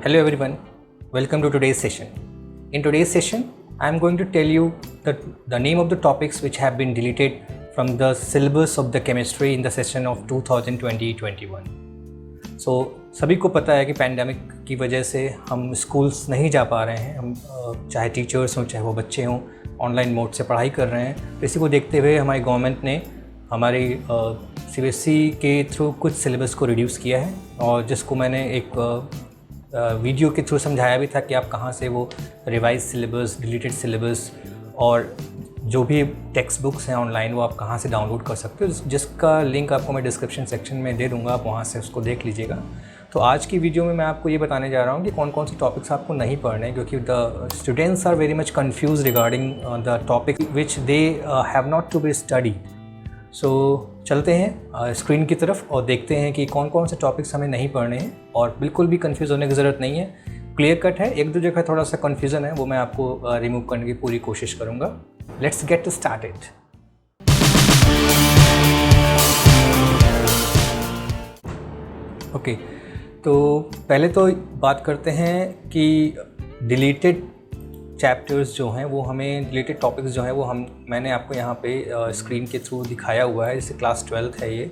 Hello everyone, welcome to today's session. In today's session, I am going to tell you the name of the topics which have been deleted from the syllabus of the chemistry in the session of 2020-21. So सभी को पता है कि pandemic की वजह से हम schools नहीं जा पा रहे हैं, हम चाहे टीचर्स हों चाहे वो बच्चे हों ऑनलाइन मोड से पढ़ाई कर रहे हैं। इसी को देखते हुए हमारी गवर्नमेंट ने हमारी CBSE के थ्रू कुछ सिलेबस को रिड्यूस किया है और जिसको मैंने एक वीडियो के थ्रू समझाया भी था कि आप कहाँ से वो रिवाइज सिलेबस, डिलीटेड सिलेबस और जो भी टेक्स्ट बुक्स हैं ऑनलाइन वो आप कहाँ से डाउनलोड कर सकते हो, जिसका लिंक आपको मैं डिस्क्रिप्शन सेक्शन में दे दूँगा, आप वहाँ से उसको देख लीजिएगा। तो आज की वीडियो में मैं आपको ये बताने जा रहा हूँ कि कौन कौन से टॉपिक्स आपको नहीं पढ़ने हैं, क्योंकि the students are very much confuse regarding the topic which they have not to be study. So चलते हैं स्क्रीन की तरफ और देखते हैं कि कौन कौन से टॉपिक्स हमें नहीं पढ़ने हैं और बिल्कुल भी कंफ्यूज होने की ज़रूरत नहीं है, क्लियर कट है। एक दो जगह थोड़ा सा कन्फ्यूज़न है वो मैं आपको रिमूव करने की पूरी कोशिश करूँगा। Let's get started. ओके, तो पहले तो बात करते हैं कि डिलीटेड चैप्टर्स जो हैं वो हमें, डिलीटेड टॉपिक्स जो हैं वो मैंने आपको यहाँ पे स्क्रीन के थ्रू दिखाया हुआ है। जैसे क्लास 12th है ये,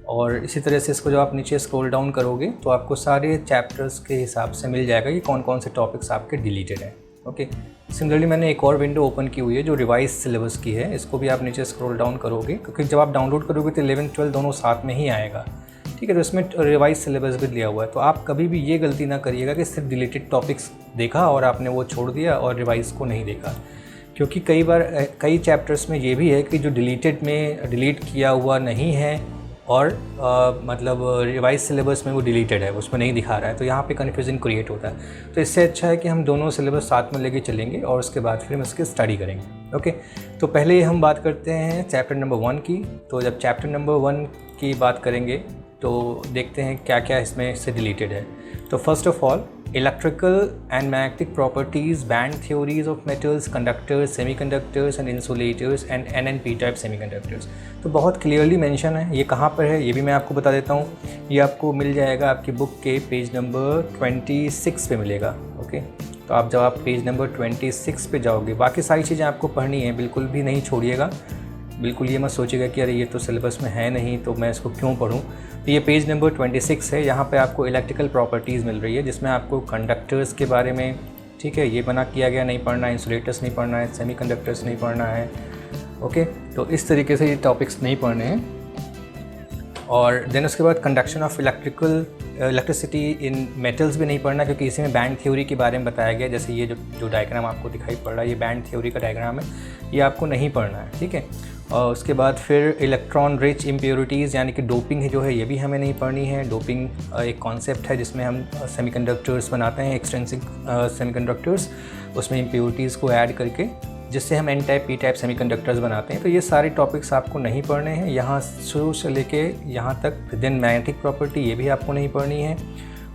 और इसी तरह से इसको जब आप नीचे स्क्रॉल डाउन करोगे तो आपको सारे चैप्टर्स के हिसाब से मिल जाएगा कि कौन कौन से टॉपिक्स आपके डिलीटेड हैं। ओके, सिमिलरली मैंने एक और विंडो ओपन की हुई है जो रिवाइज सिलेबस की है, इसको भी आप नीचे स्क्रॉल डाउन करोगे क्योंकि जब आप डाउनलोड करोगे तो 11 12 दोनों साथ में ही आएगा। ठीक है, तो इसमें रिवाइज सिलेबस भी दिया हुआ है। तो आप कभी भी ये गलती ना करिएगा कि सिर्फ डिलीटेड टॉपिक्स देखा और आपने वो छोड़ दिया और रिवाइज को नहीं देखा, क्योंकि कई बार कई चैप्टर्स में ये भी है कि जो डिलीटेड में डिलीट किया हुआ नहीं है और मतलब रिवाइज सिलेबस में वो डिलीटेड है, उसमें नहीं दिखा रहा है, तो यहाँ पे कन्फ्यूजन क्रिएट होता है। तो इससे अच्छा है कि हम दोनों सिलेबस साथ में लेके चलेंगे और उसके बाद फिर हम इसकी स्टडी करेंगे। ओके, तो पहले हम बात करते हैं चैप्टर नंबर 1 की। तो जब चैप्टर नंबर 1 की बात करेंगे तो देखते हैं क्या क्या इसमें से डिलीटेड है। तो first of all electrical and magnetic properties, band theories of metals, conductors, semiconductors and insulators and NNP type semiconductors. तो बहुत क्लियरली मेंशन है। ये कहाँ पर है ये भी मैं आपको बता देता हूँ। ये आपको मिल जाएगा आपकी बुक के पेज नंबर 26 पे मिलेगा। ओके, तो आप जब आप पेज नंबर 26 पे जाओगे, बाकी सारी चीज़ें आपको पढ़नी है, बिल्कुल भी नहीं छोड़िएगा। बिल्कुल ये मत सोचिएगा कि अरे ये तो सिलेबस में है नहीं तो मैं इसको क्यों पढूं। तो ये पेज नंबर 26 है, यहाँ पे आपको इलेक्ट्रिकल प्रॉपर्टीज़ मिल रही है जिसमें आपको कंडक्टर्स के बारे में, ठीक है, ये बना किया गया नहीं पढ़ना है, इंसुलेटर्स नहीं पढ़ना है, सेमीकंडक्टर्स नहीं पढ़ना है। ओके, तो इस तरीके से ये टॉपिक्स नहीं पढ़ने हैं। और देन उसके बाद conduction of electricity in metals भी नहीं पढ़ना, क्योंकि इसी में बैंड थ्योरी के बारे में बताया गया। जैसे ये जो डायग्राम आपको दिखाई पड़ रहा है ये बैंड थ्योरी का डायग्राम है, ये आपको नहीं पढ़ना है। ठीक है, और उसके बाद फिर इलेक्ट्रॉन रिच इम्प्योरिटीज़ यानी कि डोपिंग है जो है ये भी हमें नहीं पढ़नी है। डोपिंग एक कॉन्सेप्ट है जिसमें हम सेमीकंडक्टर्स बनाते हैं, एक्सट्रिंसिक सेमीकंडक्टर्स, उसमें इम्प्योरिटीज़ को ऐड करके जिससे हम N type P type semiconductors बनाते हैं। तो ये सारे टॉपिक्स आपको नहीं पढ़ने हैं यहाँ शुरू से लेके यहाँ तक। देन मैग्नेटिक प्रॉपर्टी ये भी आपको नहीं पढ़नी है।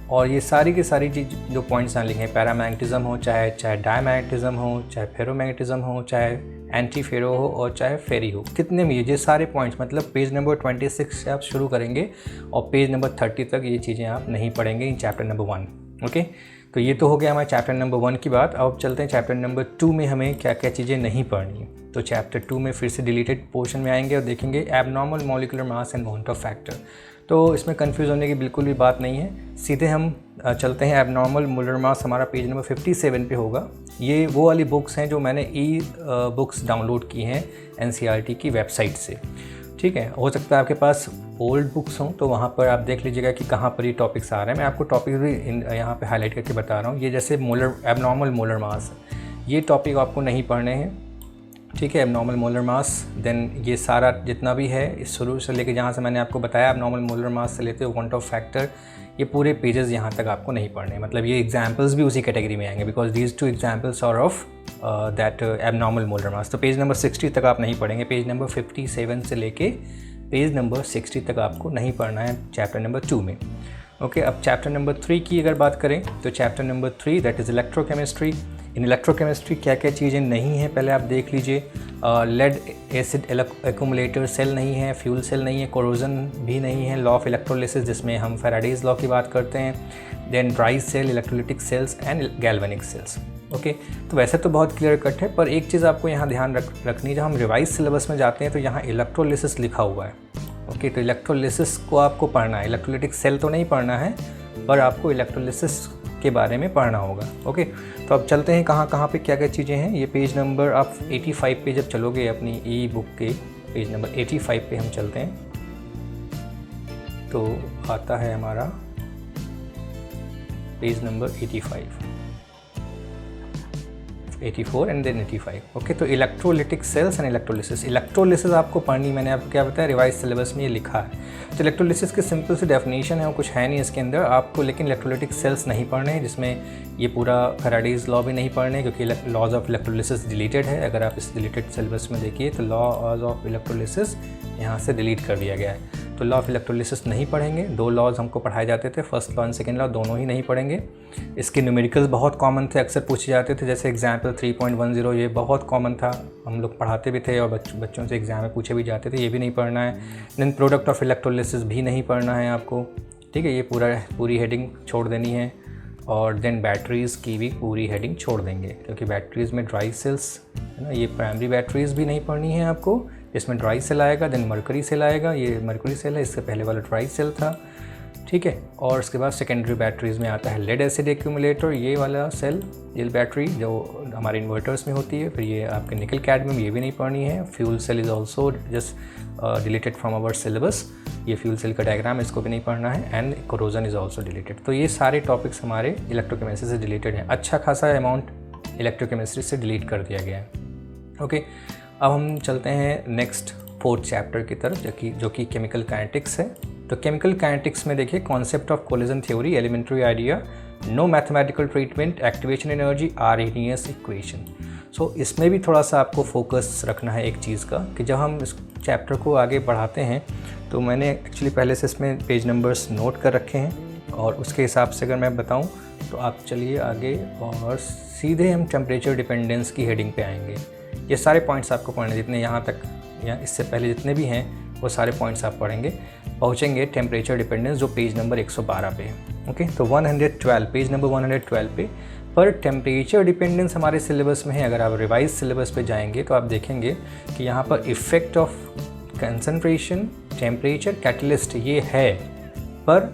और ये सारी की सारी चीज़ जो पॉइंट्स यहाँ लिखे हैं, पैरामैग्नेटिज्म हो चाहे डायमैग्नेटिज्म हो, चाहे फेरोमैग्नेटिज्म हो, चाहे एंटी फेरो हो और चाहे फेरी हो, कितने भी ये सारे पॉइंट्स, मतलब पेज नंबर 26 से आप शुरू करेंगे और पेज नंबर 30 तक ये चीज़ें आप नहीं पढ़ेंगे इन चैप्टर नंबर 1। ओके, तो ये तो हो गया हमारे चैप्टर नंबर 1 की बात। अब चलते हैं चैप्टर नंबर 2 में हमें क्या क्या चीज़ें नहीं पढ़नी है। तो चैप्टर 2 में फिर से डिलीटेड पोर्शन में आएंगे और देखेंगे abnormal molecular mass and want of factor. तो इसमें कंफ्यूज होने की बिल्कुल भी बात नहीं है, सीधे हम चलते हैं। एबनॉर्मल मोलर मास हमारा पेज नंबर 57 पे होगा। ये वो वाली बुक्स हैं जो मैंने बुक्स डाउनलोड की हैं NCERT की वेबसाइट से। ठीक है, हो सकता है आपके पास ओल्ड बुक्स हों तो वहाँ पर आप देख लीजिएगा कि कहाँ पर ये टॉपिक्स आ रहे हैं। मैं आपको टॉपिक भी यहाँ पे हाईलाइट करके बता रहा हूँ। ये जैसे एबनॉर्मल मोलर मास, ये टॉपिक आपको नहीं पढ़ने हैं। ठीक है, एबनॉर्मल मोलर मास, देन ये सारा जितना भी है इस शुरू से लेके जहाँ से मैंने आपको बताया एबनॉर्मल मोलर मास से लेते हुए वॉन्ट ऑफ फैक्टर, ये पूरे पेजेस यहाँ तक आपको नहीं पढ़ने। मतलब ये एग्जाम्पल्स भी उसी कैटेगरी में आएंगे, because these 2 examples are of that abnormal molar mass. तो पेज नंबर 60 तक आप नहीं पढ़ेंगे, पेज नंबर 57 से लेके पेज नंबर 60 तक आपको नहीं पढ़ना है चैप्टर नंबर 2 में। ओके, अब चैप्टर नंबर 3 की अगर बात करें तो chapter number 3 that is electrochemistry. In electrochemistry क्या क्या चीज़ें नहीं हैं पहले आप देख लीजिए। लेड एसिड एक्यूमुलेटर सेल नहीं है, फ्यूल सेल नहीं है, कोरोजन भी नहीं है, लॉ ऑफ इलेक्ट्रोलिसिस जिसमें हम फैराडेज लॉ की बात करते हैं, then dry cell, electrolytic cells and galvanic cells. Okay, तो वैसे तो बहुत क्लियर कट है, पर एक चीज़ आपको यहाँ ध्यान रखनी है, जब हम रिवाइज सिलेबस में जाते हैं तो यहाँ इलेक्ट्रोलिसिस लिखा हुआ है। ओके, तो इलेक्ट्रोलिसिस को आपको पढ़ना है, इलेक्ट्रोलिटिक सेल तो नहीं पढ़ना है, पर आपको इलेक्ट्रोलिसिस के बारे में पढ़ना होगा। ओके, तो अब चलते हैं कहाँ पे क्या क्या चीज़ें हैं। ये पेज नंबर आप 85 पे जब चलोगे अपनी ई बुक के पेज नंबर 85 पे हम चलते हैं तो आता है हमारा page number 84 and then 85। Okay, तो electrolytic cells and electrolysis. Electrolysis आपको पढ़नी, मैंने आपको क्या बताया, रिवाइज सिलेबस में ये लिखा है। तो इलेक्ट्रोलिसिस की सिंपल सी डेफिनेशन है, वो कुछ है नहीं इसके अंदर आपको, लेकिन इलेक्ट्रोलिटिक सेल्स नहीं पढ़ने हैं, जिसमें ये पूरा फैराडेज लॉ भी नहीं पढ़ने, क्योंकि लॉज ऑफ इलेक्ट्रोलिसिस डिलीटेड है। अगर आप इस डिलीटेड सिलेबस में देखिए तो लॉज ऑफ इलेक्ट्रोलिसिस यहाँ से डिलीट कर दिया गया है। तो लॉ ऑफ इलेक्ट्रोलिसिस नहीं पढ़ेंगे। 2 लॉज हमको पढ़ाए जाते थे, first law and second law, दोनों ही नहीं पढ़ेंगे। इसके न्यूमेरिकल्स बहुत कॉमन थे, अक्सर पूछे जाते थे, जैसे एग्जाम्पल 3.10 ये बहुत कॉमन था, हम लोग पढ़ाते भी थे और बच्चों से एग्जाम में पूछे भी जाते थे, ये भी नहीं पढ़ना है। देन प्रोडक्ट ऑफ इलेक्ट्रोलिसिस भी नहीं पढ़ना है आपको, ठीक है, ये पूरी हेडिंग छोड़ देनी है। और देन बैटरीज़ की भी पूरी हेडिंग छोड़ देंगे, क्योंकि बैटरीज़ में ड्राई सेल्स है ना, ये प्राइमरी बैटरीज़ भी नहीं पढ़नी है आपको, इसमें ड्राई सेल आएगा, देन मरकरी सेल आएगा, ये मरकरी सेल है, इससे पहले वाला ड्राई सेल था, ठीक है। और उसके बाद सेकेंडरी बैटरीज़ में आता है लेड एसिड एक्यूमुलेटर, ये वाला सेल, ये बैटरी जो हमारे इन्वर्टर्स में होती है। फिर ये आपके निकल कैडमियम, ये भी नहीं पढ़नी है। Fuel cell is also just deleted from our syllabus, ये फ्यूल सेल का डायग्राम, इसको भी नहीं पढ़ना है। And corrosion is also deleted. तो ये सारे टॉपिक्स हमारे इलेक्ट्रोकेमिस्ट्री से डिलीटेड हैं। अच्छा खासा अमाउंट इलेक्ट्रोकेमिस्ट्री से डिलीट कर दिया गया है। ओके, अब हम चलते हैं नेक्स्ट 4th चैप्टर की तरफ, जो कि केमिकल काइनेटिक्स है। तो केमिकल काइनेटिक्स में देखिए, concept of collision theory, elementary idea, no mathematical treatment, activation energy, Arrhenius equation. So इसमें भी थोड़ा सा आपको फोकस रखना है एक चीज़ का, कि जब हम इस चैप्टर को आगे बढ़ाते हैं तो मैंने एक्चुअली पहले से इसमें पेज नंबर्स नोट कर रखे हैं, और उसके हिसाब से अगर मैं बताऊं तो आप चलिए आगे और सीधे हम टेम्परेचर डिपेंडेंस की हेडिंग पे आएंगे। ये सारे पॉइंट्स आपको पढ़ने, जितने यहाँ तक या इससे पहले जितने भी हैं वो सारे पॉइंट्स आप पढ़ेंगे, पहुँचेंगे टेम्परेचर डिपेंडेंस, जो पेज नंबर 112 पे है। ओके, तो 112 पेज नंबर 112 पे पर टेम्परेचर डिपेंडेंस हमारे सिलेबस में है। अगर आप रिवाइज सिलेबस पे जाएंगे तो आप देखेंगे कि यहाँ पर effect of concentration, temperature, catalyst ये है, पर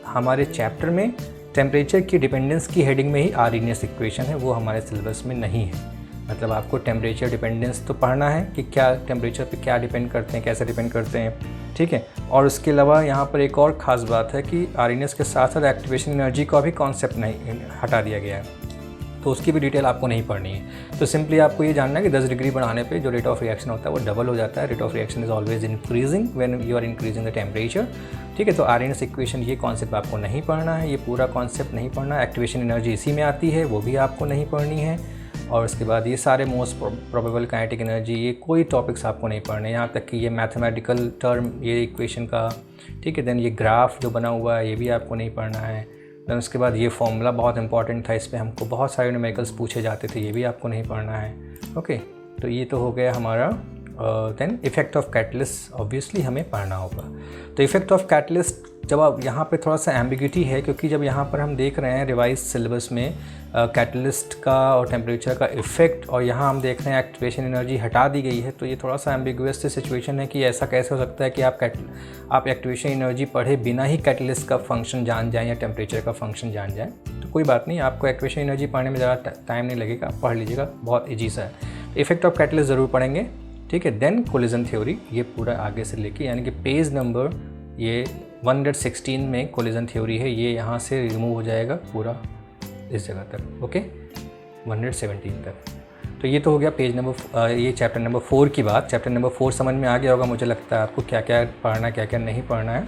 हमारे चैप्टर में टेम्परेचर की डिपेंडेंस की हेडिंग में ही आर्हेनियस इक्वेशन है, वो हमारे सिलेबस में नहीं है। मतलब आपको टेम्परेचर डिपेंडेंस तो पढ़ना है कि क्या टेम्परेचर पे क्या डिपेंड करते हैं, कैसे डिपेंड करते हैं, ठीक है। और उसके अलावा यहाँ पर एक और ख़ास बात है कि आर्हेनियस के साथ साथ एक्टिवेशन एनर्जी का भी कॉन्सेप्ट नहीं हटा दिया गया है, तो उसकी भी डिटेल आपको नहीं पढ़नी है। तो सिंपली आपको ये जानना है कि 10 डिग्री बढ़ाने पे जो रेट ऑफ रिएक्शन होता है वो डबल हो जाता है। Rate of reaction is always increasing when you are increasing the temperature, ठीक है। तो आर्हेनियस इक्वेशन, ये कॉन्सेप्ट आपको नहीं पढ़ना है, ये पूरा कॉन्सेप्ट नहीं पढ़ना। एक्टिवेशन एनर्जी इसी में आती है, वो भी आपको नहीं पढ़नी है। और उसके बाद ये सारे मोस्ट प्रोबेबल काइनेटिक एनर्जी, ये कोई टॉपिक्स आपको नहीं पढ़ने, यहाँ तक कि ये मैथमेटिकल टर्म, ये इक्वेशन का, ठीक है। देन ये ग्राफ जो बना हुआ है ये भी आपको नहीं पढ़ना है। देन उसके बाद ये फॉर्मूला बहुत इंपॉर्टेंट था, इस पर हमको बहुत सारे न्यूमेरिकल्स पूछे जाते थे, ये भी आपको नहीं पढ़ना है। ओके, तो ये तो हो गया हमारा। Then effect of catalyst obviously हमें पढ़ना होगा। तो इफ़ेक्ट ऑफ कैटलिस्ट, जब आप यहाँ पे थोड़ा सा एम्बिग्यूटी है, क्योंकि जब यहाँ पर हम देख रहे हैं रिवाइज सिलेबस में कैटलिस्ट का और टेम्परेचर का इफ़ेक्ट, और यहाँ हम देख रहे हैं एक्टिवेशन एनर्जी हटा दी गई है, तो ये थोड़ा सा एम्बिगुअस सी सिचुएशन है कि ऐसा कैसे हो सकता है कि आप एक्टिवेशन एनर्जी पढ़े बिना ही कैटलिस्ट का फंक्शन जान जाएँ या टेम्परेचर का फंक्शन जान जाएँ। तो कोई बात नहीं, आपको एक्टिवेशन एनर्जी पढ़ने में ज़्यादा टाइम नहीं लगेगा, पढ़ लीजिएगा, बहुत ईजी सा है। इफ़ेक्ट ऑफ कैटलिस्ट ज़रूर पढ़ेंगे, ठीक है। देन कोलिजन थ्योरी, ये पूरा आगे से लेके, यानी कि पेज नंबर ये 116 में कोलिजन थ्योरी है, ये यहाँ से रिमूव हो जाएगा पूरा इस जगह तक, ओके, 117 तक। तो ये तो हो गया पेज नंबर, ये चैप्टर नंबर 4 की बात। चैप्टर नंबर 4 समझ में आ गया होगा, मुझे लगता है आपको क्या क्या पढ़ना है, क्या क्या नहीं पढ़ना है,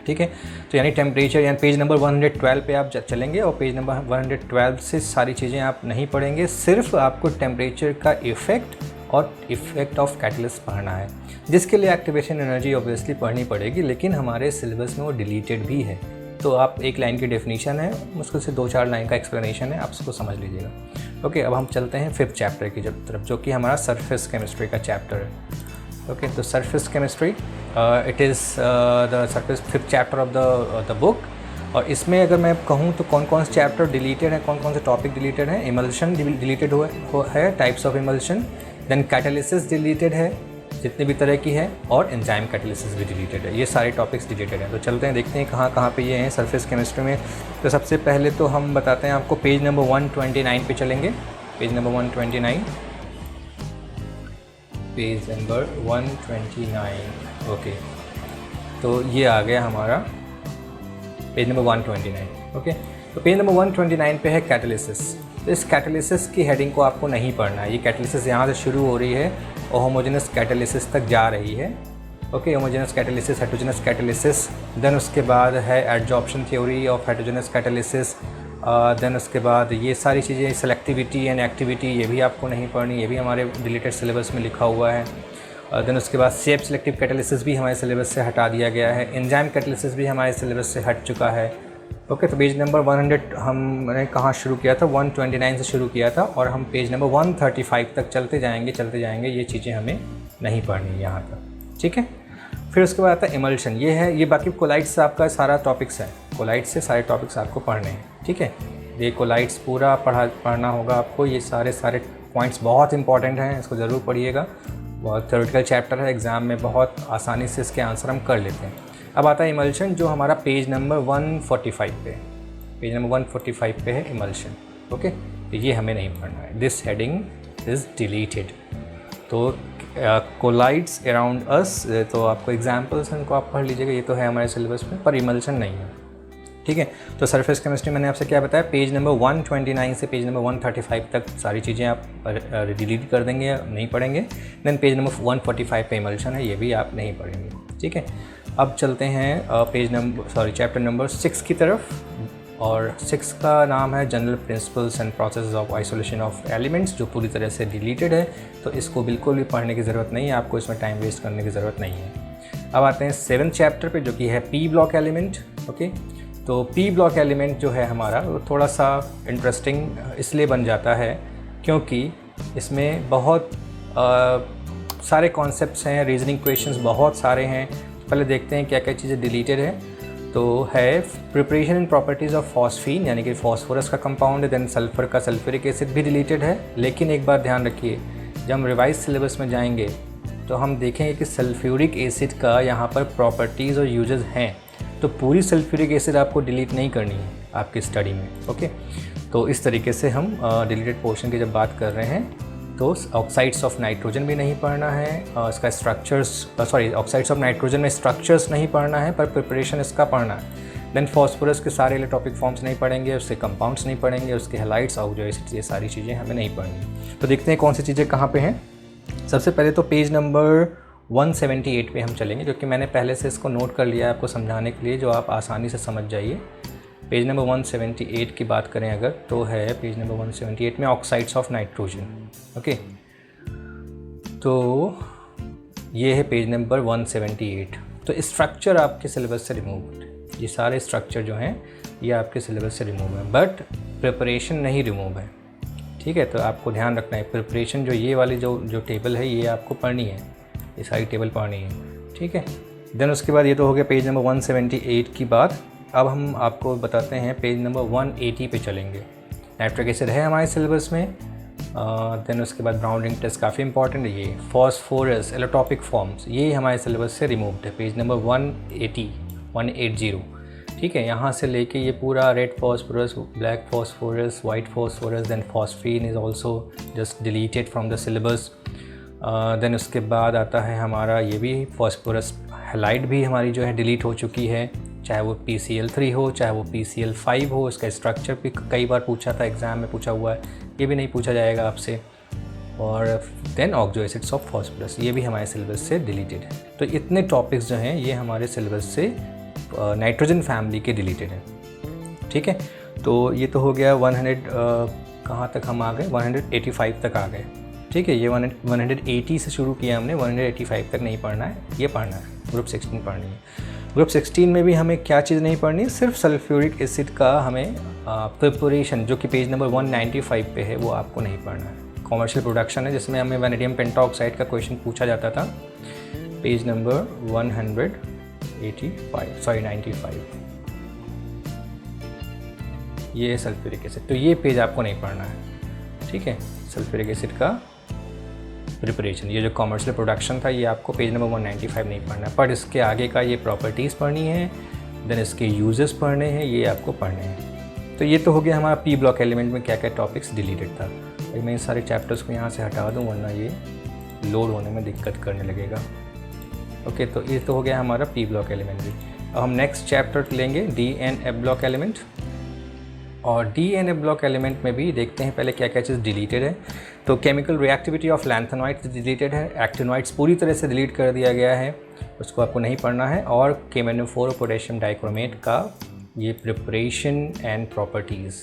ठीक है। तो यानी टेम्परेचर, यानी पेज नंबर 112 पे आप चलेंगे, और पेज नंबर 112 से सारी चीज़ें आप नहीं पढ़ेंगे, सिर्फ आपको टेम्परेचर का इफ़ेक्ट और इफ़ेक्ट ऑफ कैटलिस्ट पढ़ना है, जिसके लिए एक्टिवेशन एनर्जी ऑब्वियसली पढ़नी पड़ेगी, लेकिन हमारे सिलेबस में वो डिलीटेड भी है। तो आप एक लाइन की डेफिनेशन है, मुश्किल से 2-4 लाइन का एक्सप्लेनेशन है, आप उसको समझ लीजिएगा। ओके, अब हम चलते हैं 5th चैप्टर की तरफ, जो कि हमारा सरफेस केमिस्ट्री का चैप्टर है। ओके, तो surface chemistry, it is the surface 5th chapter of the book, और इसमें अगर मैं कहूँ तो कौन कौन से चैप्टर डिलीटेड हैं, कौन कौन से टॉपिक डिलीटेड हैं। इमल्शन डिलीटेड है, types of emulsion, then catalysis deleted है जितने भी तरह की है, और एंजाइम कैटालिसिस भी डिलीटेड है। ये सारे टॉपिक्स डिलीटेड हैं। तो चलते हैं देखते हैं कहाँ कहाँ पे ये हैं सरफेस केमिस्ट्री में। तो सबसे पहले तो हम बताते हैं आपको, पेज नंबर 129 पे चलेंगे। Page number 129, page number 129, okay. तो ये आ गया हमारा पेज नंबर 129, ओके। तो पेज नंबर 129 पे है कैटालिसिस। तो इस कैटालिसिस की हेडिंग को आपको नहीं पढ़ना है। ये कैटालिसिस यहाँ से शुरू हो रही है और होमोजेनस कैटालिसिस तक जा रही है, okay. Homogeneous catalysis, heterogeneous catalysis, then उसके बाद है adsorption theory of heterogeneous catalysis, then उसके बाद ये सारी चीज़ें, सेलेक्टिविटी एंड एक्टिविटी, ये भी आपको नहीं पढ़नी, ये भी हमारे डिलीटेड सिलेबस में लिखा हुआ है। देन उसके बाद सेफ सिलेक्टिव कैटालिसिस भी हमारे सिलेबस से हटा दिया गया है। एंजाइम कैटालिसिस भी हमारे सिलेबस से हट चुका है, ओके। तो पेज नंबर 100 हमने कहाँ शुरू किया था, 129 से शुरू किया था, और हम पेज नंबर 135 तक चलते जाएंगे। ये चीज़ें हमें नहीं पढ़नी यहाँ तक, ठीक है। फिर उसके बाद आता है इमल्शन। ये है, ये बाकी कोलाइड्स से आपका सारा टॉपिक्स है, कोलाइड्स से सारे टॉपिक्स आपको पढ़ने हैं, ठीक है। ये कोलाइड्स पूरा पढ़ना होगा आपको। ये सारे पॉइंट्स बहुत इंपॉर्टेंट हैं, इसको ज़रूर पढ़िएगा। बहुत थ्योरेटिकल चैप्टर है, एग्ज़ाम में बहुत आसानी से इसके आंसर हम कर लेते हैं। अब आता है इमल्शन, जो हमारा पेज नंबर 145 पे, पेज नंबर 145 पे है इमल्शन, ओके। तो ये हमें नहीं पढ़ना है, दिस हेडिंग इज़ डिलीटेड। तो कोलाइड्स अराउंड अस, तो आपको एग्जाम्पल्स हैं, उनको आप पढ़ लीजिएगा, ये तो है हमारे सिलेबस में, पर इमल्शन नहीं है, ठीक है। तो सरफेस केमिस्ट्री मैंने आपसे क्या बताया, पेज नंबर 129 से पेज नंबर 135 तक सारी चीज़ें आप डिलीट कर देंगे, नहीं पढ़ेंगे। देन पेज नंबर 145 पे इमल्शन है, ये भी आप नहीं पढ़ेंगे, ठीक है। अब चलते हैं चैप्टर नंबर 6 की तरफ, और 6 का नाम है general principles and process of isolation of elements, जो पूरी तरह से डिलीटेड है। तो इसको बिल्कुल भी पढ़ने की ज़रूरत नहीं है, आपको इसमें टाइम वेस्ट करने की ज़रूरत नहीं है। अब आते हैं 7th चैप्टर पे, जो कि है पी ब्लॉक एलिमेंट, ओके। तो पी ब्लॉक एलिमेंट जो है हमारा, वो थोड़ा सा इंटरेस्टिंग इसलिए बन जाता है क्योंकि इसमें बहुत सारे कॉन्सेप्ट्स हैं, रीजनिंग क्वेश्चंस बहुत सारे हैं। पहले देखते हैं क्या क्या चीज़ें डिलीटेड है। तो है preparation and properties of phosphine, यानी कि फॉस्फोरस का कंपाउंड है। देन सल्फर का सल्फ्यूरिक एसिड भी डिलीटेड है। लेकिन एक बात ध्यान रखिए, जब हम रिवाइज सिलेबस में जाएंगे तो हम देखेंगे कि सल्फ्यूरिक एसिड का यहाँ पर प्रॉपर्टीज़ और यूजेस हैं। तो पूरी सल्फ्यूरिक एसिड आपको डिलीट नहीं करनी है आपकी स्टडी में, ओके। तो इस तरीके से हम डिलीटेड पोर्शन की जब बात कर रहे हैं, तो ऑक्साइड्स ऑफ नाइट्रोजन भी नहीं पढ़ना है, इसका स्ट्रक्चर्स ऑक्साइड्स ऑफ नाइट्रोजन में स्ट्रक्चर्स नहीं पढ़ना है, पर प्रिपरेशन इसका पढ़ना है। देन फॉस्फोरस के सारे इलेक्ट्रॉपिक फॉर्म्स नहीं पढ़ेंगे, उसके कंपाउंड्स नहीं पढ़ेंगे, उसके हैलाइड्स और जो ये सारी चीज़ें हमें नहीं पढ़नी। तो देखते हैं कौन सी चीज़ें कहाँ पे हैं। सबसे पहले तो पेज नंबर 178 पे हम चलेंगे, जो कि मैंने पहले से इसको नोट कर लिया है आपको समझाने के लिए, जो आप आसानी से समझ जाइए। पेज नंबर 178 की बात करें अगर, तो है पेज नंबर 178 में ऑक्साइड्स ऑफ नाइट्रोजन, ओके। तो ये है पेज नंबर 178। तो स्ट्रक्चर आपके सिलेबस से रिमूव है, ये सारे स्ट्रक्चर जो हैं ये आपके सिलेबस से रिमूव है, बट प्रिपरेशन नहीं रिमूव है, ठीक है। तो आपको ध्यान रखना है, प्रिपरेशन जो ये वाली जो टेबल है ये आपको पढ़नी है, ये सारी टेबल पढ़नी है, ठीक है। देन उसके बाद ये तो हो गया पेज नंबर 178 की बात। अब हम आपको बताते हैं पेज नंबर 180 पे चलेंगे। नाइट्रिक एसिड है हमारे सिलेबस में। देन उसके बाद ब्राउनिंग टेस्ट काफ़ी इंपॉर्टेंट है। ये फॉस्फोरस एलोटॉपिक फॉर्म्स ये हमारे सिलेबस से रिमूव्ड है, पेज नंबर 180, ठीक है। यहाँ से लेके ये पूरा red phosphorus, black phosphorus, white phosphorus, then phosphine is also just deleted from the syllabus. Then उसके बाद आता है हमारा ये भी फॉस्फोरस हैलाइड भी हमारी जो है डिलीट हो चुकी है, चाहे वो PCl3 हो चाहे वो PCl5 हो। इसका स्ट्रक्चर भी कई बार पूछा था, एग्ज़ाम में पूछा हुआ है, ये भी नहीं पूछा जाएगा आपसे। और then oxo acids of phosphorus ये भी हमारे सिलेबस से डिलीटेड है। तो इतने टॉपिक्स जो हैं ये हमारे सिलेबस से नाइट्रोजन फैमिली के डिलीटेड है, ठीक है। तो ये तो हो गया 100 कहाँ तक हम आ गए, 185 तक आ गए, ठीक है। ये 180 से शुरू किया हमने, 185 तक नहीं पढ़ना है, ये पढ़ना है, ग्रुप 16 पढ़नी है। ग्रुप 16 में भी हमें क्या चीज़ नहीं पढ़नी, सिर्फ सल्फ्यूरिक एसिड का हमें प्रिपरेशन जो कि पेज नंबर 195 पे है वो आपको नहीं पढ़ना है। कॉमर्शियल प्रोडक्शन है जिसमें हमें वैनेडियम पेंटाऑक्साइड का क्वेश्चन पूछा जाता था, पेज नंबर 95, ये है सल्फ्यूरिक एसिड। तो ये पेज आपको नहीं पढ़ना है, ठीक है। सल्फ्यूरिक एसिड का प्रिपरेशन, ये जो कॉमर्शियल प्रोडक्शन था, ये आपको पेज नंबर 195 नहीं पढ़ना है, पर इसके आगे का ये प्रॉपर्टीज़ पढ़नी है, देन इसके यूजेस पढ़ने हैं, ये आपको पढ़ने हैं। तो ये तो हो गया हमारा पी ब्लॉक एलिमेंट में क्या क्या टॉपिक्स डिलीटेड था। तो मैं इन सारे चैप्टर्स को यहाँ से हटा दूँ, वरना ये लोड होने में दिक्कत करने लगेगा। ओके, तो ये तो हो गया हमारा पी ब्लॉक एलिमेंट भी। अब हम नेक्स्ट चैप्टर लेंगे D and F block element, और D and F block element में भी देखते हैं पहले क्या क्या चीज़ डिलीटेड है। तो chemical reactivity of lanthanoids deleted है, एक्टिनॉइड्स पूरी तरह से डिलीट कर दिया गया है, उसको आपको नहीं पढ़ना है। और KMnO4 पोटेशियम डाइक्रोमेट का ये preparation and properties,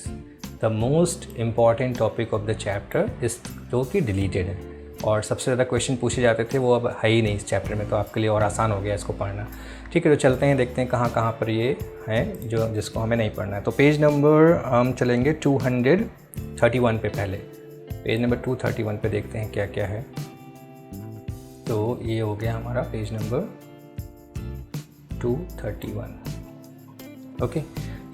the most important topic of the chapter इस जो कि डिलीटेड है, और सबसे ज़्यादा क्वेश्चन पूछे जाते थे, वो अब है ही नहीं इस चैप्टर में, तो आपके लिए और आसान हो गया इसको पढ़ना। ठीक है, तो चलते हैं, देखते हैं कहाँ कहाँ पर ये है जो जिसको हमें नहीं पढ़ना है। तो पेज नंबर हम चलेंगे 231 पे, पहले पेज नंबर 231 पे देखते हैं क्या क्या है। तो ये हो गया हमारा पेज नंबर 231। ओके,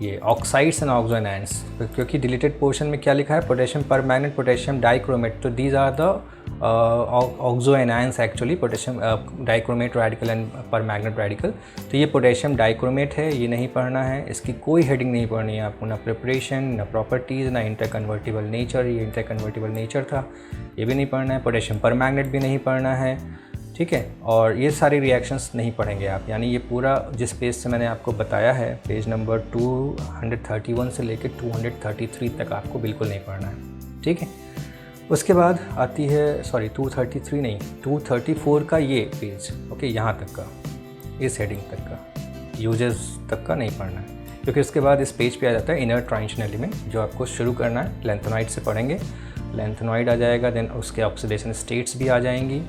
ये ऑक्साइड्स एंड ऑक्सो एनायंस, क्योंकि डिलीटेड पोर्शन में क्या लिखा है, पोटेशियम परमैंगनेट, पोटेशियम डाइक्रोमेट, तो these are the oxo anions actually, potassium dichromate radical and permanganate radical. तो ये पोटेशियम डाइक्रोमेट है, ये नहीं पढ़ना है, इसकी कोई हेडिंग नहीं पढ़नी है आपको, ना प्रिपरेशन, ना प्रॉपर्टीज़, ना इंटरकन्वर्टिबल नेचर, ये इंटरकन्वर्टिबल नेचर था, ये भी नहीं पढ़ना है, पोटेशियम परमैंगनेट भी नहीं पढ़ना है, ठीक है। और ये सारे रिएक्शंस नहीं पढ़ेंगे आप, यानी ये पूरा जिस पेज से मैंने आपको बताया है, पेज नंबर 231 से लेकर 233 तक आपको बिल्कुल नहीं पढ़ना है, ठीक है। उसके बाद आती है, सॉरी 233 नहीं, 234 का ये पेज, ओके, यहाँ तक का, इस हेडिंग तक का, यूजेस तक का नहीं पढ़ना है, क्योंकि उसके बाद इस पेज पे आ जाता है इनर ट्रांजिशन एलिमेंट, जो आपको शुरू करना है। लैंथेनॉइड से पढ़ेंगे, लैंथेनॉइड आ जाएगा, देन उसके ऑक्सीडेशन स्टेट्स भी आ जाएंगी,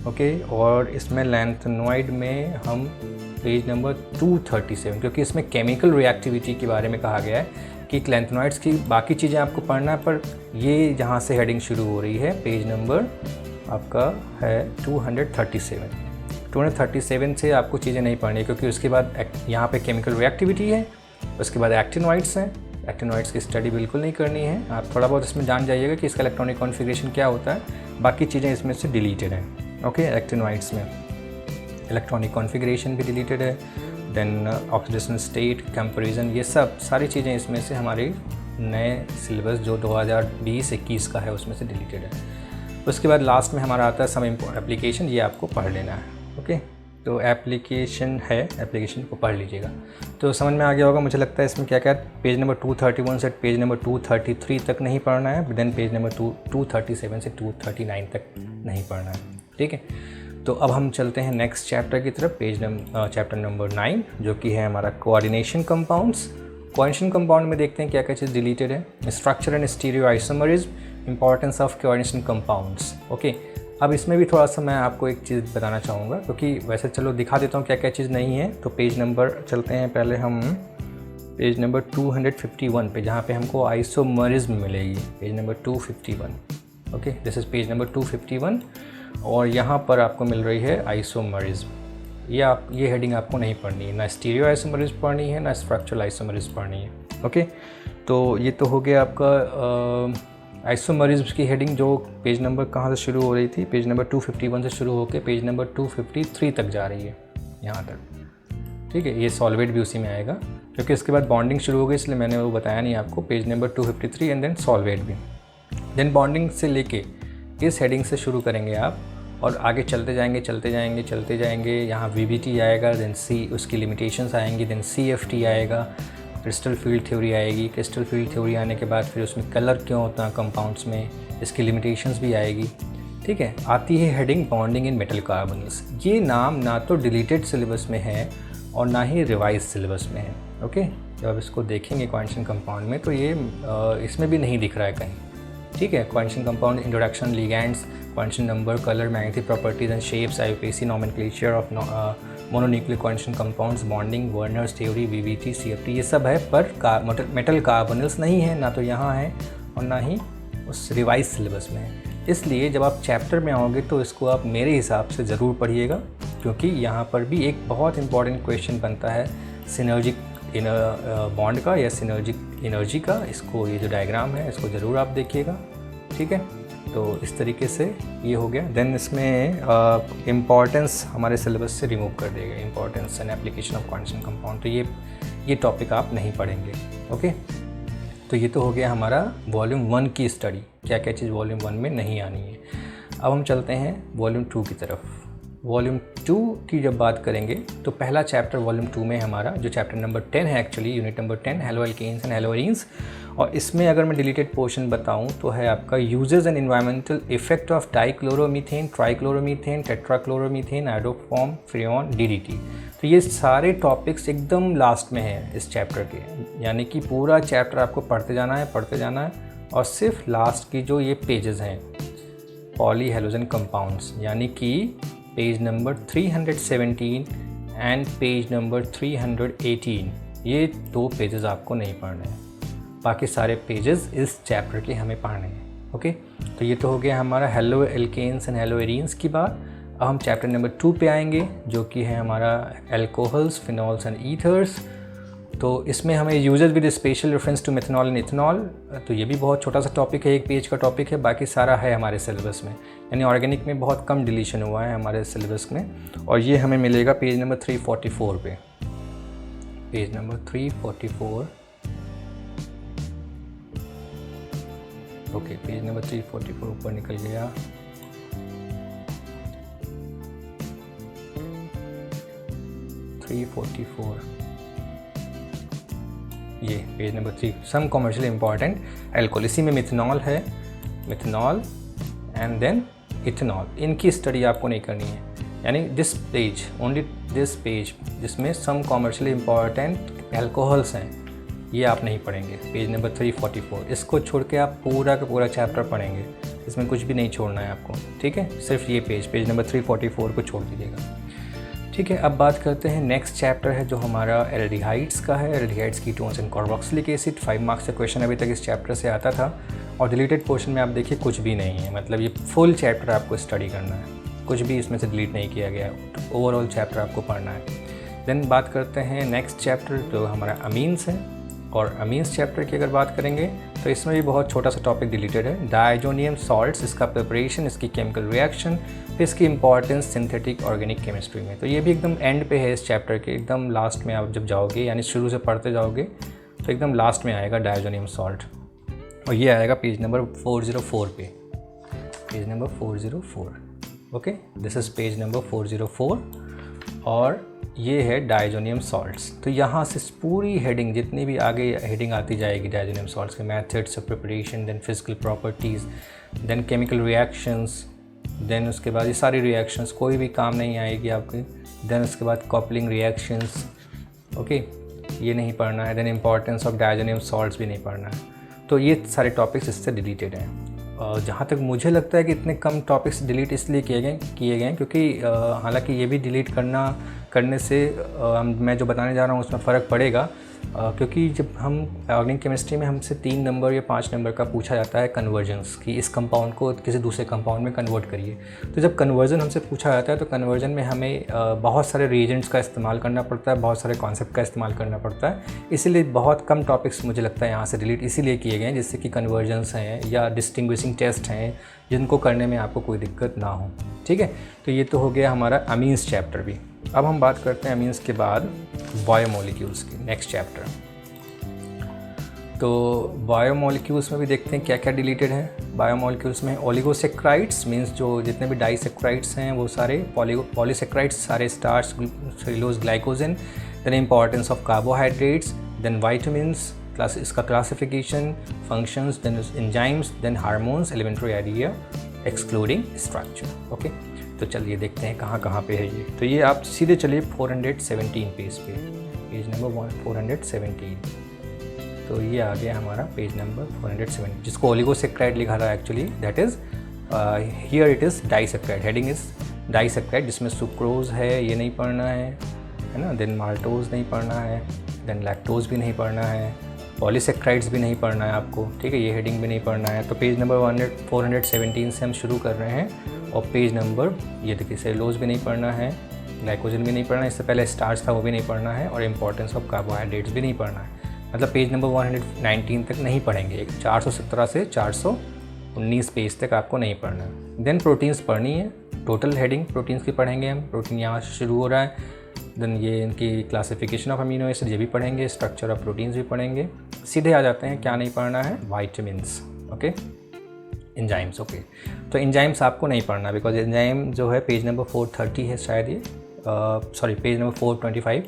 ओके। और इसमें लैंथेनॉइड में हम पेज नंबर 237, क्योंकि इसमें केमिकल रिएक्टिविटी के बारे में कहा गया है कि लैंथेनॉइड्स की बाकी चीज़ें आपको पढ़ना है, पर ये जहाँ से हेडिंग शुरू हो रही है, पेज नंबर आपका है 237। 237 से आपको चीज़ें नहीं पढ़नी, क्योंकि उसके बाद यहाँ पे केमिकल रिएक्टिविटी है, उसके बाद एक्टिनॉइड्स हैं, एक्टिनॉइड्स की स्टडी बिल्कुल नहीं करनी है। आप थोड़ा बहुत इसमें जान जाइएगा कि इसका इलेक्ट्रॉनिक कॉन्फ़िगरेशन क्या होता है, बाकी चीज़ें इसमें से डिलीटेड हैं, ओके। एक्टिनॉइड्स में इलेक्ट्रॉनिक कॉन्फ़िगरेशन भी डिलीटेड है, देन ऑक्सीडेशन स्टेट, कंपैरिजन, ये सब सारी चीज़ें इसमें से हमारे नए सिलेबस जो 2020-21 का है उसमें से डिलीटेड है। उसके बाद लास्ट में हमारा आता है सम एप्लीकेशन, ये आपको पढ़ लेना है, ओके। तो एप्लीकेशन है, एप्लीकेशन को पढ़ लीजिएगा तो समझ में आ गया होगा। मुझे लगता है इसमें क्या क्या, पेज नंबर 231 से पेज नंबर 233 तक नहीं पढ़ना है, देन पेज नंबर 237 से 239 तक नहीं पढ़ना है, ठीक है। तो अब हम चलते हैं नेक्स्ट चैप्टर की तरफ, चैप्टर नंबर 9, जो कि है हमारा कोऑर्डिनेशन कंपाउंड्स। कोऑर्डिनेशन कंपाउंड में देखते हैं क्या क्या चीज़ डिलीटेड है। Structure and stereo isomerism, importance of coordination compounds, okay. अब इसमें भी थोड़ा सा मैं आपको एक चीज़ बताना चाहूँगा, क्योंकि वैसे चलो दिखा देता हूँ क्या क्या चीज़ नहीं है। तो पेज नंबर चलते हैं पहले हम पेज नंबर 251 पे, जहाँ पे हमको आइसोमरिज्म मिलेगी, page number 251, okay. This is page number 251, और यहाँ पर आपको मिल रही है आइसोमरिज्म। ये हेडिंग आपको नहीं पढ़नी है, ना स्टीरियो आइसोमरिज्म पढ़नी है, ना स्ट्रक्चरल आइसोमरिज्म पढ़नी है, ओके। तो ये तो हो गया आपका आइसोमरिज्म की हेडिंग, जो पेज नंबर कहाँ से शुरू हो रही थी, पेज नंबर 251 से शुरू होकर पेज नंबर 253 तक जा रही है, यहाँ तक, ठीक है। ये सॉल्वेट भी उसी में आएगा, क्योंकि इसके बाद बॉन्डिंग शुरू हो गई, इसलिए मैंने वो बताया नहीं आपको। Page number 253 and then solvate भी, देन बॉन्डिंग से लेके इस हेडिंग से शुरू करेंगे आप, और आगे चलते जाएंगे। यहाँ VBT आएगा, देन C उसकी लिमिटेशंस आएंगी, देन CFT आएगा, क्रिस्टल फील्ड थ्योरी आएगी। क्रिस्टल फील्ड थ्योरी आने के बाद फिर उसमें कलर क्यों होता है कंपाउंड्स में, इसकी लिमिटेशंस भी आएगी, ठीक है। आती है heading bonding in metal carbons. ये नाम ना तो डिलीटेड सिलेबस में है और ना ही रिवाइज सिलेबस में है, ओके। जब आप इसको देखेंगे कोऑर्डिनेशन कंपाउंड में, तो ये इसमें भी नहीं दिख रहा है कहीं, ठीक है। Coordination compound introduction, ligands, coordination number, colour, magnetic properties and shapes, IUPAC, nomenclature of mononuclear coordination compounds, bonding, Werner's theory, VBT, CFT, ये सब है, पर मेटल कार्बोनिल्स नहीं है, ना तो यहाँ है और ना ही उस रिवाइज सिलेबस में है। इसलिए जब आप चैप्टर में आओगे तो इसको आप मेरे हिसाब से ज़रूर पढ़िएगा, क्योंकि यहाँ पर भी एक बहुत इंपॉर्टेंट क्वेश्चन बनता है सिनर्जिक बॉन्ड का या एनर्जी का, इसको ये जो डायग्राम है इसको ज़रूर आप देखिएगा, ठीक है। तो इस तरीके से ये हो गया। देन इसमें इम्पॉर्टेंस हमारे सिलेबस से रिमूव कर दिया गया, importance and application of quantum compound, तो ये टॉपिक आप नहीं पढ़ेंगे, ओके। तो ये तो हो गया हमारा वॉल्यूम 1 की स्टडी, क्या क्या चीज़ वॉल्यूम 1 में नहीं आनी है। अब हम चलते हैं वॉल्यूम 2 की तरफ। वॉल्यूम 2 की जब बात करेंगे तो पहला चैप्टर वॉल्यूम 2 में हमारा जो चैप्टर नंबर 10 है, actually unit number 10, haloalkanes and haloarenes, और इसमें अगर मैं डिलीटेड पोर्शन बताऊं तो है आपका uses and environmental effect of dichloromethane, trichloromethane, tetrachloromethane, iodoform, freon, DDT. तो ये सारे टॉपिक्स एकदम लास्ट में है इस चैप्टर के, यानी कि पूरा चैप्टर आपको पढ़ते जाना है, और सिर्फ लास्ट की जो ये पेजेस हैं पॉली हैलोजन कंपाउंड्स, यानी कि page number 317 and page number 318, ये 2 पेजेस आपको नहीं पढ़ने हैं, बाकी सारे पेजेस इस चैप्टर के हमें पढ़ने हैं, ओके। तो ये तो हो गया हमारा haloalkanes and haloarenes की बात। अब हम चैप्टर नंबर 2 पे आएंगे, जो कि है हमारा एल्कोहल्स, फिनॉल्स एंड ईथर्स। तो इसमें हमें uses with special reference to methanol and ethanol, तो ये भी बहुत छोटा सा टॉपिक है, 1 पेज का टॉपिक है, बाकी सारा है हमारे सिलेबस में, यानी ऑर्गेनिक में बहुत कम डिलीशन हुआ है हमारे सिलेबस में, और ये हमें मिलेगा पेज नंबर 344 पे, page number 344, okay, page number 344 ऊपर निकल गया। ये पेज नंबर 3, सम कमर्शियली इंपॉर्टेंट एल्कोहल, इसी में मिथनॉल है, मिथनॉल एंड देन इथनॉल, इनकी स्टडी आपको नहीं करनी है, यानी this page, only this page जिसमें सम कमर्शियली इंपॉर्टेंट एल्कोहल्स हैं, ये आप नहीं पढ़ेंगे, पेज नंबर 344। इसको छोड़ के आप पूरा का पूरा चैप्टर पढ़ेंगे, इसमें कुछ भी नहीं छोड़ना है आपको, ठीक है, सिर्फ ये पेज नंबर 344 को छोड़ दीजिएगा, ठीक है। अब बात करते हैं नेक्स्ट चैप्टर है जो हमारा एल्डिहाइड्स का है, aldehydes, ketones and carboxylic acid. 5 marks का क्वेश्चन अभी तक इस चैप्टर से आता था, और डिलीटेड पोर्शन में आप देखिए कुछ भी नहीं है, मतलब ये फुल चैप्टर आपको स्टडी करना है, कुछ भी इसमें से डिलीट नहीं किया गया है, तो ओवरऑल चैप्टर आपको पढ़ना है। देन बात करते हैं नेक्स्ट चैप्टर जो हमारा अमीन्स है, और अमीन्स चैप्टर की अगर बात करेंगे तो इसमें भी बहुत छोटा सा टॉपिक डिलीटेड है, डायजोनियम सॉल्ट्स, इसका प्रिपरेशन, इसकी केमिकल रिएक्शन, फिर इसकी इंपॉर्टेंस सिंथेटिक ऑर्गेनिक केमिस्ट्री में। तो ये भी एकदम एंड पे है इस चैप्टर के, एकदम लास्ट में आप जब जाओगे, यानी शुरू से पढ़ते जाओगे तो एकदम लास्ट में आएगा डायजोनियम सॉल्ट, और ये आएगा पेज नंबर 404 पे, page number 404, okay, this is page number 404, और ये है डायजोनियम सॉल्ट्स। तो यहाँ से पूरी हेडिंग, जितनी भी आगे हेडिंग आती जाएगी डायजोनियम सॉल्ट्स के, methods of preparation, then physical properties, then chemical reactions, then उसके बाद ये सारी रिएक्शंस कोई भी काम नहीं आएगी आपकी, देन उसके बाद कपलिंग रिएक्शंस, ओके, ये नहीं पढ़ना है, then importance of diazonium salts भी नहीं पढ़ना है। तो ये सारे टॉपिक्स इससे डिलीटेड हैं। जहाँ तक मुझे लगता है कि इतने कम टॉपिक्स डिलीट इसलिए किए गए क्योंकि हालांकि ये भी डिलीट करने से मैं जो बताने जा रहा हूँ उसमें फ़र्क पड़ेगा, क्योंकि जब हम ऑर्गेनिक केमिस्ट्री में हमसे 3 नंबर या 5 नंबर का पूछा जाता है कन्वर्जन्स, कि इस कंपाउंड को किसी दूसरे कंपाउंड में कन्वर्ट करिए। तो जब कन्वर्जन हमसे पूछा जाता है तो कन्वर्जन में हमें बहुत सारे रिएजेंट्स का इस्तेमाल करना पड़ता है, बहुत सारे कॉन्सेप्ट का इस्तेमाल करना पड़ता है, इसीलिए बहुत कम टॉपिक्स मुझे लगता है यहाँ से डिलीट इसीलिए किए गए हैं, जिससे कि कन्वर्जन्स हैं या डिस्टिंग्विशिंग टेस्ट हैं जिनको करने में आपको कोई दिक्कत ना हो, ठीक है। तो ये तो हो गया हमारा अमीन्स चैप्टर भी। अब हम बात करते हैं अमीन्स के बाद बायोमोलिक्यूल्स की, नेक्स्ट चैप्टर। तो बायोमोलिक्यूल्स में भी देखते हैं क्या क्या डिलीटेड है। बायोमोलिक्यूल्स में ओलिगोसेक्राइड्स मींस जो जितने भी डाइसेक्राइड्स हैं वो सारे, पॉलीसेक्राइड्स सारे, starch, cellulose, glycogen, then importance of carbohydrates, then vitamins, इसका classification, functions, then enzymes, then hormones, elementary idea excluding structure, okay. तो चलिए देखते हैं कहाँ कहाँ पे है ये। तो ये आप सीधे चलिए 417 पेज पे, पेज नंबर 417। तो ये आ गया हमारा पेज नंबर 470, जिसको ओलिगोसेक्राइड लिखा था actually, that is here it is disaccharide, heading is disaccharide, जिसमें सुक्रोज है, ये नहीं पढ़ना है ना, देन माल्टोज नहीं पढ़ना है, देन लैक्टोज भी नहीं पढ़ना है, पॉलीसेक्राइड्स भी नहीं पढ़ना है आपको, ठीक है, ये हेडिंग भी नहीं पढ़ना है। तो पेज नंबर 417 से हम शुरू कर रहे हैं, और पेज नंबर ये देखिए सेलुलोज भी नहीं पढ़ना है, ग्लाइकोजन भी नहीं पढ़ना है, इससे पहले स्टार्च था वो भी नहीं पढ़ना है, और इंपॉर्टेंस ऑफ कार्बोहाइड्रेट्स भी नहीं पढ़ना है। मतलब पेज नंबर 119 तक नहीं पढ़ेंगे, 417 से 419 पेज तक आपको नहीं पढ़ना है। देन प्रोटीन्स पढ़नी है, टोटल हेडिंग प्रोटीन्स की पढ़ेंगे हम, प्रोटीन यहाँ से शुरू हो रहा है। देन ये इनकी क्लासिफिकेशन ऑफ अमीनो एसिड ये भी पढ़ेंगे, स्ट्रक्चर ऑफ प्रोटीन्स भी पढ़ेंगे। सीधे आ जाते हैं, क्या नहीं पढ़ना है, वाइटामिन्स, ओके, एंजाइम्स, ओके। तो एंजाइम्स आपको नहीं पढ़ना, बिकॉज एंजाइम जो है पेज नंबर 430 है शायद, ये सॉरी पेज नंबर 425,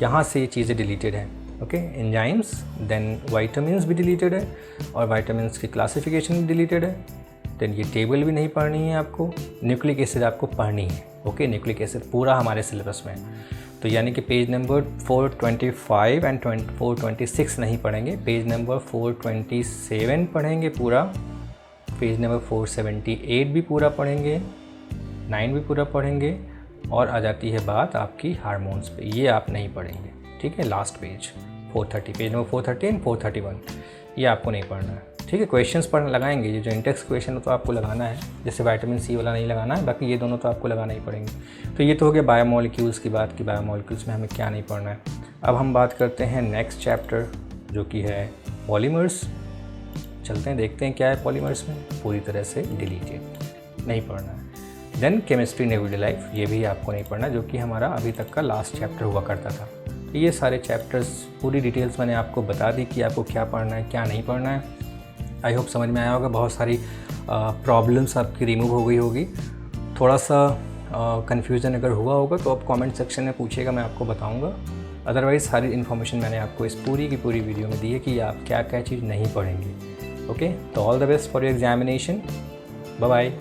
यहाँ से ये चीज़ें डिलीटेड हैं, ओके। एंजाइम्स, देन वाइटामिन्स भी डिलीटेड है, और वाइटामिन्स की क्लासिफिकेशन भी डिलीटेड है। देन ये टेबल भी नहीं पढ़नी है आपको। न्यूक्लिक एसिड आपको पढ़नी है, ओके। न्यूक्लिक एसिड पूरा हमारे सिलेबस में, तो यानी कि पेज नंबर 425 एंड 426 नहीं पढ़ेंगे, पेज नंबर 427 पढ़ेंगे पूरा, पेज नंबर 478 भी पूरा पढ़ेंगे, 9 भी पूरा पढ़ेंगे, और आ जाती है बात आपकी हार्मोन्स पे, ये आप नहीं पढ़ेंगे, ठीक है। Last page 430, page number 430 and 431 ये आपको नहीं पढ़ना है, ठीक है। क्वेश्चंस पढ़ने लगाएंगे, ये जो इंडेक्स क्वेश्चन है तो आपको लगाना है, जैसे विटामिन सी वाला नहीं लगाना है, बाकी ये दोनों तो आपको लगाना ही पड़ेंगे। तो ये तो हो गया बायोमोलिक्यूल्स की बात, कि बायोमोलिक्यूल्स में हमें क्या नहीं पढ़ना है। अब हम बात करते हैं नेक्स्ट चैप्टर जो कि है पॉलीमर्स। चलते हैं, देखते हैं क्या है पॉलीमर्स में। पूरी तरह से डिलीटेड, नहीं पढ़ना है। Then chemistry in everyday life, ये भी आपको नहीं पढ़ना, जो कि हमारा अभी तक का लास्ट चैप्टर हुआ करता था। तो ये सारे चैप्टर्स पूरी डिटेल्स मैंने आपको बता दी कि आपको क्या पढ़ना है क्या नहीं पढ़ना है। आई होप समझ में आया होगा, बहुत सारी प्रॉब्लम्स आपकी रिमूव हो गई होगी। थोड़ा सा कन्फ्यूज़न अगर हुआ होगा तो आप कमेंट सेक्शन में पूछिएगा, मैं आपको बताऊंगा। अदरवाइज़ सारी इन्फॉर्मेशन मैंने आपको इस पूरी की पूरी वीडियो में दी है कि आप क्या क्या चीज़ नहीं पढ़ेंगे, ओके। तो all the best for your examination, bye bye.